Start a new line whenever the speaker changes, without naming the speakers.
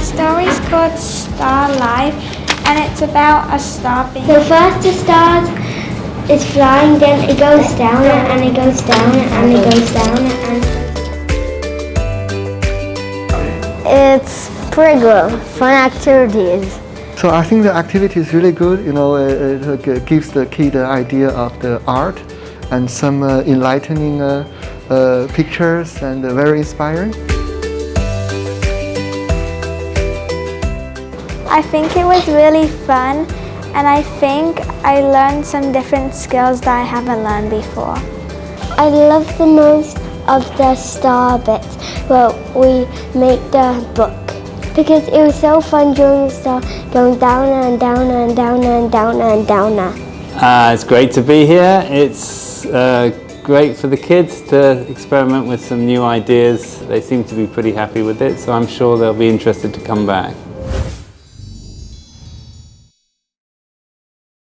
story is called Star Life, and it's about a star being...
So first the star is flying, then it goes down and it goes down and it goes down and... It's pretty good, fun activities.
So I think the activity is really good. You know, it gives the kid the idea of the art and some enlightening pictures and very inspiring.
I think it was really fun, and I think I learned some different skills that I haven't learned before.
I love the most of the star bit where we make the book, because it was so fun drawing the star going down and down and down and down and down.
It's great to be here. It's great for the kids to experiment with some new ideas. They seem to be pretty happy with it, so I'm sure they'll be interested to come back.